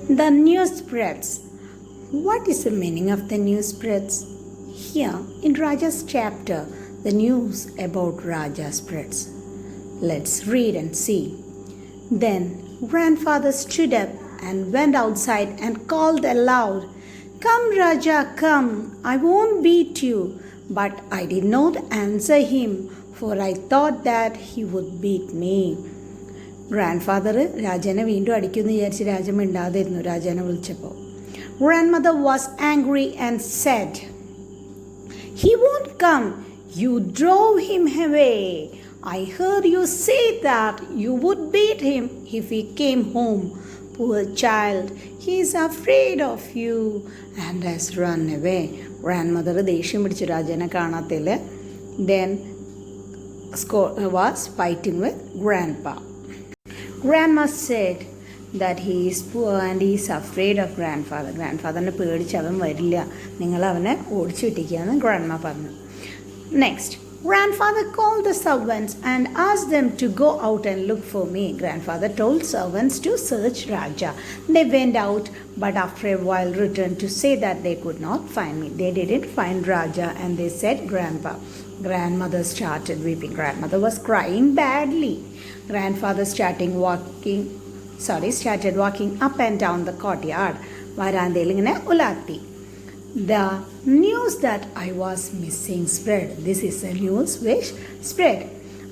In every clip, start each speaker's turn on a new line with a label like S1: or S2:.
S1: The news spreads. What is the meaning of the news spreads? Here in Raja's chapter, the news about Raja spreads. Let's read and see. Then grandfather stood up and went outside and called aloud, "Come, Raja, come, I won't beat you." But I did not answer him, for I thought that he would beat me. Grandfather രാജനെ വീണ്ടും അടിക്കുമെന്ന് വിചാരിച്ച് രാജ മിണ്ടാതിരുന്നു രാജനെ വിളിച്ചപ്പോൾ. Grandmother was angry and said, "He won't come. You drove him away. I heard you say that you would beat him if he came home. Poor child, he is afraid of you and has run away." Grandmother ദേഷ്യം പിടിച്ചു രാജനെ കാണാത്തതിൽ. Then was fighting with grandpa. Grandma said that he is poor and he is afraid of grandfather. Grandfather പേടിച്ച് അവൻ വരില്ല, നിങ്ങൾ അവനെ ഓടിച്ചു വിട്ടിരിക്കുകയെന്ന് grandma പറഞ്ഞു. Next, grandfather called the servants and asked them to go out and look for me. Grandfather told servants to search Raja. They went out, but after a while returned to say that they could not find me. They didn't find Raja and they said, "Grandpa." Grandmother started weeping. Grandmother was crying badly. Grandfather started walking up and down the courtyard. വരാന്തയിൽ ഇങ്ങനെ ഉലാത്തി. The news that I was missing spread. This is the news which spread.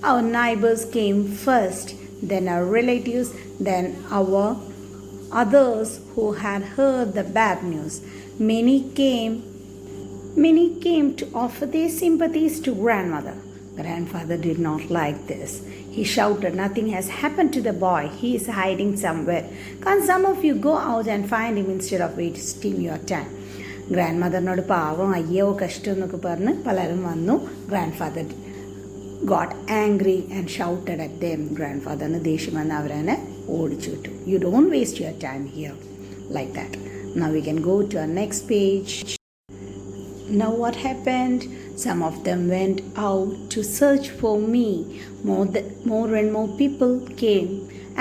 S1: Our neighbors came first, then our relatives, then our others who had heard the bad news. Many came to offer their sympathies to grandmother. Grandfather did not like this. He shouted, "Nothing has happened to the boy. He is hiding somewhere. Can't some of you go out and find him instead of wasting your time?" ഗ്രാൻഡ്മദറിനോട് പാവം അയ്യോ കഷ്ടം എന്നൊക്കെ പറഞ്ഞ് പലരും വന്നു. Grandfather got angry and shouted at them. ഗ്രാൻഡ്ഫാദറിന് ദേഷ്യം വന്ന് അവരെ ഓടിച്ചു വിട്ടു. You don't waste your time here. Like that. Now we can go to our next page. Now what happened? Some of them went out to search for me. More and more people came,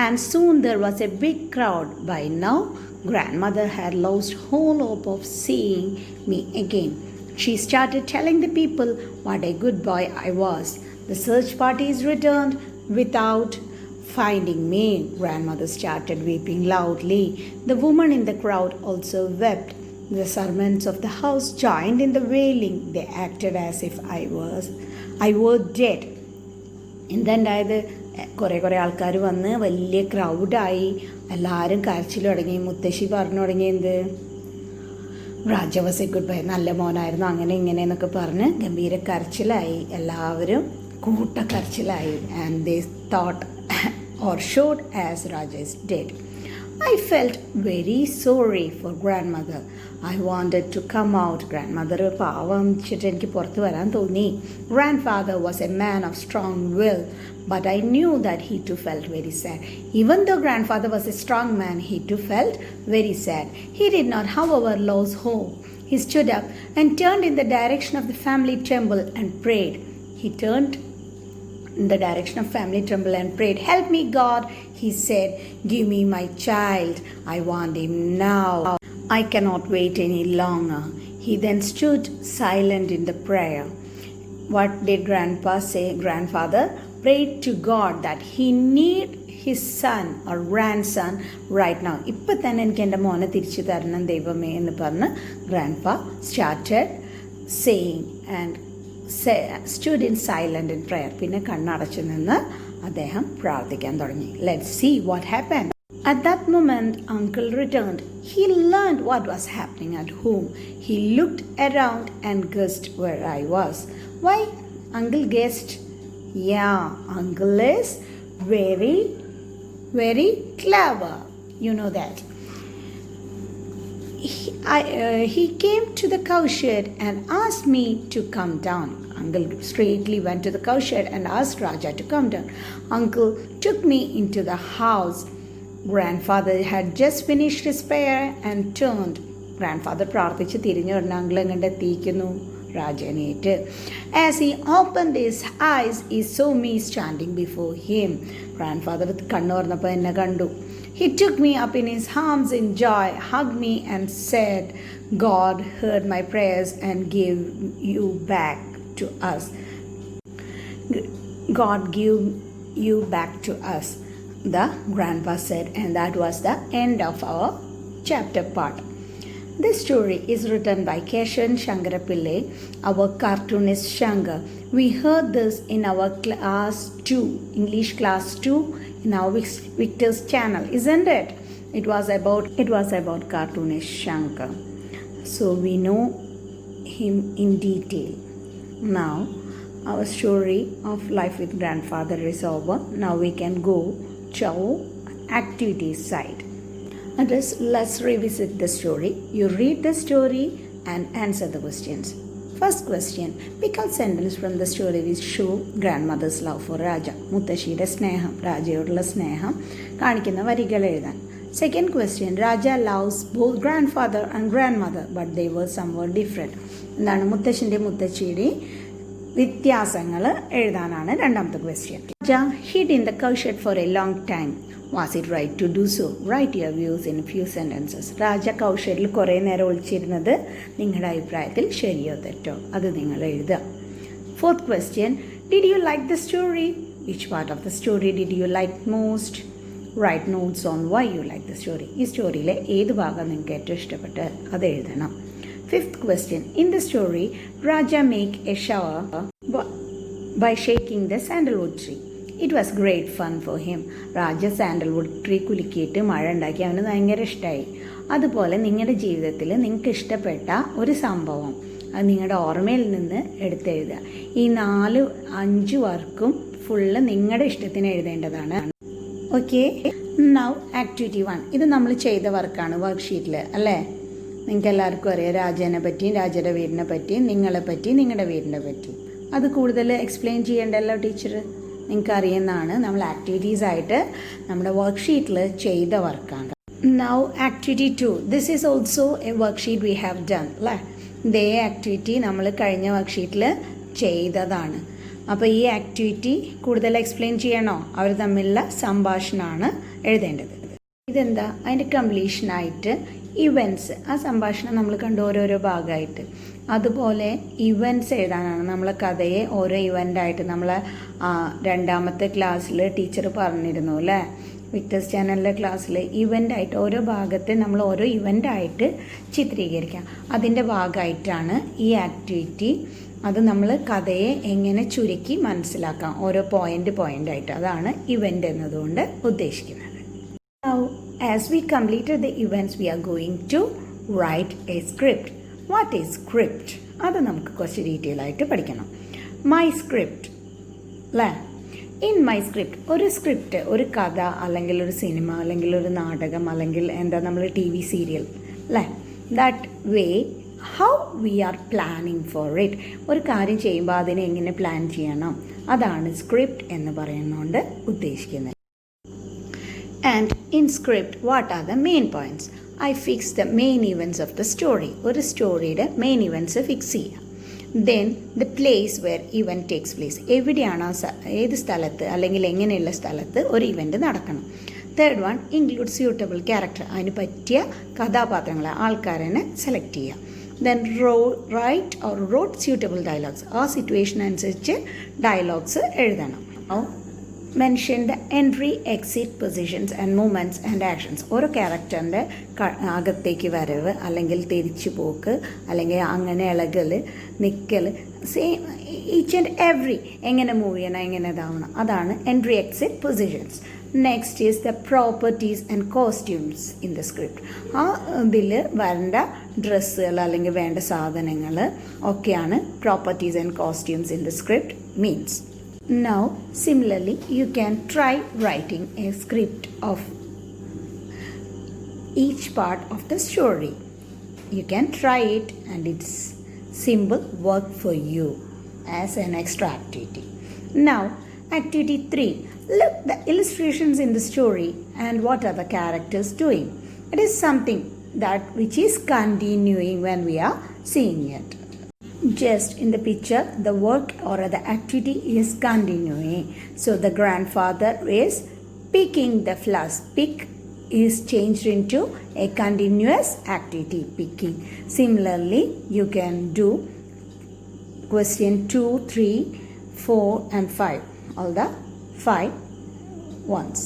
S1: and soon there was a big crowd. By now, grandmother had lost all hope of seeing me again. She started telling the people what a good boy I was. The search parties returned without finding me. Grandmother started weeping loudly. The women in the crowd also wept. The servants of the house joined in the wailing. They acted as if I were dead. എന്തുണ്ടായത്? കുറേ ആൾക്കാർ വന്ന് വലിയ ക്രൗഡായി. എല്ലാവരും കരച്ചിൽ തുടങ്ങി. മുത്തശ്ശി പറഞ്ഞു തുടങ്ങി എന്ത്? Raja was a good boy, നല്ല മോനായിരുന്നു, അങ്ങനെ ഇങ്ങനെ എന്നൊക്കെ പറഞ്ഞ് ഗംഭീര കരച്ചിലായി. എല്ലാവരും കൂട്ടക്കരച്ചിലായി. And they thought or showed as Raja is dead. I felt very sorry for grandmother. I wanted to come out. Grandmother പാവം വെച്ചിട്ട് എനിക്ക് പുറത്ത് വരാൻ തോന്നി. Grandfather was a man of strong will, but I knew that he too felt very sad. Even though grandfather was a strong man, he too felt very sad. He did not, however, lose hope. He stood up and turned in the direction of the family temple and prayed. He turned in the direction of family temple and prayed. "Help me, God," he said. "Give me my child. I want him now. I cannot wait any longer." He then stood silent in the prayer. What did grandpa say? Grandfather prayed to God that he need his son or grandson right now. ഇപ്പം തന്നെ എനിക്ക് എൻ്റെ മോനെ തിരിച്ചു തരണം ദൈവമേ എന്ന് പറഞ്ഞ് grandpa started saying and stood in silent in prayer. പിന്നെ കണ്ണടച്ചു നിന്ന് അദ്ദേഹം പ്രാർത്ഥിക്കാൻ തുടങ്ങി. Let's see what happened. At that moment, uncle returned. He learned what was happening at home. He looked around and guessed where I was. Why? Uncle guessed. Yeah, uncle is very, very clever. You know that. He came to the cowshed and asked me to come down. Uncle straightly went to the cowshed and asked Raja to come down. Uncle took me into the house. Grandfather had just finished his prayer and turned. Grandfather പ്രാർത്ഥിച്ച് തിരിഞ്ഞു പറഞ്ഞ uncle എങ്ങോട്ട് എത്തിയിരിക്കുന്നു? രാജനേറ്റ്. As he opened his eyes, he saw me standing before him. Grandfather കണ്ണു തുറന്നപ്പോൾ എന്നെ കണ്ടു. He took me up in his arms in joy, hugged me, and said, God heard my prayers and gave you back to us. God give you back to us, the grandpa said, and that was the end of our chapter part. This story is written by Keshavan Shankarapillai, our cartoonist Shankar. We heard this in our class 2, English class 2, in our Victors channel, isn't it? It was about cartoonist Shankar. So we know him in detail. Now our story of life with grandfather is over. Now we can go to our activities side. Let's revisit the story. You read the story and answer the questions. First question. Pick out sentence from the story which show grandmother's love for Raja. മുത്തശ്ശിയുടെ സ്നേഹം, രാജയോടുള്ള സ്നേഹം കാണിക്കുന്ന വരികൾ എഴുതാൻ. Second question. Raja loves both grandfather and grandmother, but they were somewhat different. എന്താണ് മുത്തശ്ശിൻ്റെ മുത്തശ്ശിയുടെയും വ്യത്യാസങ്ങൾ എഴുതാനാണ് രണ്ടാമത്തെ question. Raja hid in the cowshed for a long time. Was it right to do so? Write your views in a few sentences. രാജ കൗഷഡിൽ കുറേ നേരം ഒളിച്ചിരുന്നത് നിങ്ങളുടെ അഭിപ്രായത്തിൽ ശരിയോ തെറ്റോ അത് നിങ്ങൾ എഴുതുക. Fourth question. Did you like the story? Which part of the story did you like most? Write notes on why you like the story. ഈ സ്റ്റോറിയിലെ ഏത് ഭാഗം നിങ്ങൾക്ക് ഏറ്റവും ഇഷ്ടപ്പെട്ട് അത് എഴുതണം. Fifth question. In the story, Raja make a shower by shaking the sandalwood tree. It was great fun for him. Raja sandalwood tree കുലുക്കിയിട്ട് മഴ ഉണ്ടാക്കി, അവന് ഭയങ്കര ഇഷ്ടമായി. അതുപോലെ നിങ്ങളുടെ ജീവിതത്തിൽ നിങ്ങൾക്ക് ഇഷ്ടപ്പെട്ട ഒരു സംഭവം അത് നിങ്ങളുടെ ഓർമ്മയിൽ നിന്ന് എടുത്തെഴുതുക. ഈ 4-5 വർക്കും ഫുള്ള് നിങ്ങളുടെ ഇഷ്ടത്തിന് എഴുതേണ്ടതാണ്. ഓക്കെ. Now activity 1. ഇത് നമ്മൾ ചെയ്ത വർക്കാണ് വർക്ക്ഷീറ്റിൽ, അല്ലേ? നിങ്ങൾക്ക് എല്ലാവർക്കും അറിയാം രാജേനെ പറ്റിയും രാജയുടെ വീടിനെ പറ്റിയും നിങ്ങളെ പറ്റിയും നിങ്ങളുടെ വീടിനെ പറ്റിയും. അത് കൂടുതൽ എക്സ്പ്ലെയിൻ ചെയ്യേണ്ടല്ലോ ടീച്ചർ? നിങ്ങൾക്ക് അറിയുന്നതാണ്. നമ്മൾ ആക്ടിവിറ്റീസ് ആയിട്ട് നമ്മുടെ വർക്ക്ഷീറ്റിൽ ചെയ്ത വർക്കാണ്. Now activity 2. This is also A worksheet we have done, അല്ലേ? ഇതേ ആക്ടിവിറ്റി നമ്മൾ കഴിഞ്ഞ വർക്ക്ഷീറ്റിൽ ചെയ്തതാണ്. അപ്പോൾ ഈ ആക്ടിവിറ്റി കൂടുതൽ എക്സ്പ്ലെയിൻ ചെയ്യണോ? അവർ തമ്മിലുള്ള സംഭാഷണമാണ് എഴുതേണ്ടത്. ഇതെന്താ? അതിൻ്റെ കംപ്ലീഷനായിട്ട് ഇവൻറ്റ്സ്, ആ സംഭാഷണം നമ്മൾ കണ്ട് ഓരോരോ ഭാഗമായിട്ട്, അതുപോലെ ഇവൻറ്റ്സ് എഴുതാനാണ്. നമ്മളെ കഥയെ ഓരോ ഇവൻ്റായിട്ട് നമ്മളെ രണ്ടാമത്തെ ക്ലാസ്സിൽ ടീച്ചർ പറഞ്ഞിരുന്നു, അല്ലേ? വിക്ടേഴ്സ് ചാനലിലെ ക്ലാസ്സിൽ ഇവൻ്റായിട്ട് ഓരോ ഭാഗത്തെ നമ്മൾ ഓരോ ഇവൻ്റായിട്ട് ചിത്രീകരിക്കാം. അതിൻ്റെ ഭാഗമായിട്ടാണ് ഈ ആക്ടിവിറ്റി. അത് നമ്മൾ കഥയെ എങ്ങനെ ചുരുക്കി മനസ്സിലാക്കാം, ഓരോ പോയിൻ്റായിട്ട്. അതാണ് ഇവൻ്റ് എന്നതുകൊണ്ട് ഉദ്ദേശിക്കുന്നത്. Now, as we completed the events, we are going to write a script. What is script? അത് നമുക്ക് കുറച്ച് ഡീറ്റെയിൽ ആയിട്ട് പഠിക്കണം. മൈ സ്ക്രിപ്റ്റ്, അല്ലേ? ഇൻ മൈ സ്ക്രിപ്റ്റ്, ഒരു സ്ക്രിപ്റ്റ്, ഒരു കഥ അല്ലെങ്കിൽ ഒരു സിനിമ അല്ലെങ്കിൽ ഒരു നാടകം അല്ലെങ്കിൽ എന്താ നമ്മൾ TV സീരിയൽ, അല്ലേ? That way how we are planning for it. ഒരു കാര്യം ചെയ്യുമ്പോൾ അതിനെ എങ്ങനെ പ്ലാൻ ചെയ്യണം, അതാണ് സ്ക്രിപ്റ്റ് എന്ന് പറയുന്നതുകൊണ്ട് ഉദ്ദേശിക്കുന്നത്. And in script, what are the main points? I fix the main events of the story. ഒരു സ്റ്റോറിയുടെ മെയിൻ ഇവൻറ്റ്സ് ഫിക്സ് ചെയ്യുക. Then the place where event takes place. എവിടെയാണ് ഏത് സ്ഥലത്ത് അല്ലെങ്കിൽ എങ്ങനെയുള്ള സ്ഥലത്ത് ഒരു ഇവൻറ്റ് നടക്കണം. Third one, include suitable character. അതിന് പറ്റിയ കഥാപാത്രങ്ങളെ, ആൾക്കാരെ സെലക്ട് ചെയ്യുക. Then write or wrote suitable dialogues. ആ സിറ്റുവേഷൻ അനുസരിച്ച് ഡയലോഗ്സ് എഴുതണം. Mention the entry, exit, positions and movements and actions. ഓരോ ക്യാരക്ടറിൻ്റെ അകത്തേക്ക് വരവ് അല്ലെങ്കിൽ തിരിച്ചു പോക്ക് അല്ലെങ്കിൽ അങ്ങനെ ഇളകൽ, നിൽക്കൽ, സെയിം ഈച്ച് ആൻഡ് എവറി എങ്ങനെ മൂവ് ചെയ്യണം, എങ്ങനെ ഇതാവണം, അതാണ് entry, exit, positions. Next is the properties and costumes in the script. ആ ഇതിൽ വരേണ്ട ഡ്രസ്സുകൾ അല്ലെങ്കിൽ വേണ്ട സാധനങ്ങൾ ഒക്കെയാണ് properties and costumes in the script means. Now, similarly, you can try writing a script of each part of the story. You can try it and it's simple work for you as an extra activity. Now, activity 3. Look the illustrations in the story and what are the characters doing. It is something that which is continuing when we are seeing it. Just in the picture, the work or the activity is continuing. So the grandfather is picking the flowers. Pick is changed into a continuous activity, picking. Similarly, you can do question 2, 3, 4 and 5, all the 5 ones.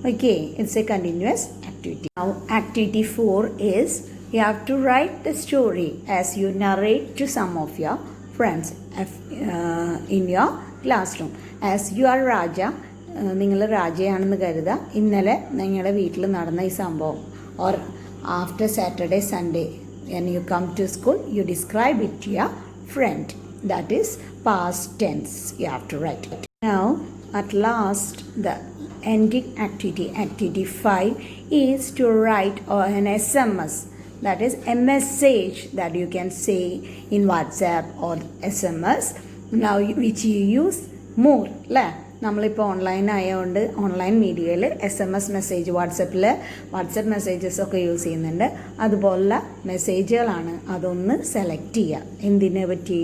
S1: Okay, it's a continuous activity. Now activity 4 is you have to write the story as you narrate to some of your friends in your classroom. As you are Raja, നിങ്ങൾ രാജയാണെന്ന് കരുതുക. ഇന്നലെ നിങ്ങളുടെ വീട്ടിൽ നടന്ന ഈ സംഭവം, or after Saturday, Sunday, when you come to school, you describe it to your friend. That is past tense. You have to write it. Now, at last, the ending activity, activity 5, is to write an SMS. That is a message that you can say in WhatsApp or SMS. Now, which you use more. നമ്മളിപ്പോൾ online ആയതുകൊണ്ട് online മീഡിയയിൽ SMS message WhatsApp messages ഒക്കെ use ചെയ്യുന്നുണ്ട്. അതുപോലുള്ള മെസ്സേജുകളാണ്. അതൊന്ന് select ചെയ്യുക. എന്തിനെ പറ്റി?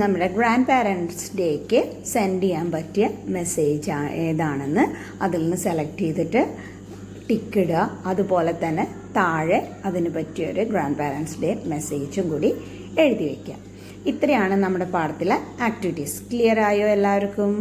S1: നമ്മുടെ ഗ്രാൻഡ് പാരൻസ് ഡേക്ക് സെൻഡ് ചെയ്യാൻ പറ്റിയ മെസ്സേജ് ഏതാണെന്ന് അതിൽ നിന്ന് സെലക്ട് ചെയ്തിട്ട് ടിക്കിടുക. അതുപോലെ തന്നെ താഴെ അതിന് പറ്റിയൊരു ഗ്രാൻഡ് പാരൻസ് ഡേ മെസ്സേജും കൂടി എഴുതി വയ്ക്കുക. ഇത്രയാണ് നമ്മുടെ പാഠത്തിലെ ആക്ടിവിറ്റീസ്. ക്ലിയർ ആയോ എല്ലാവർക്കും?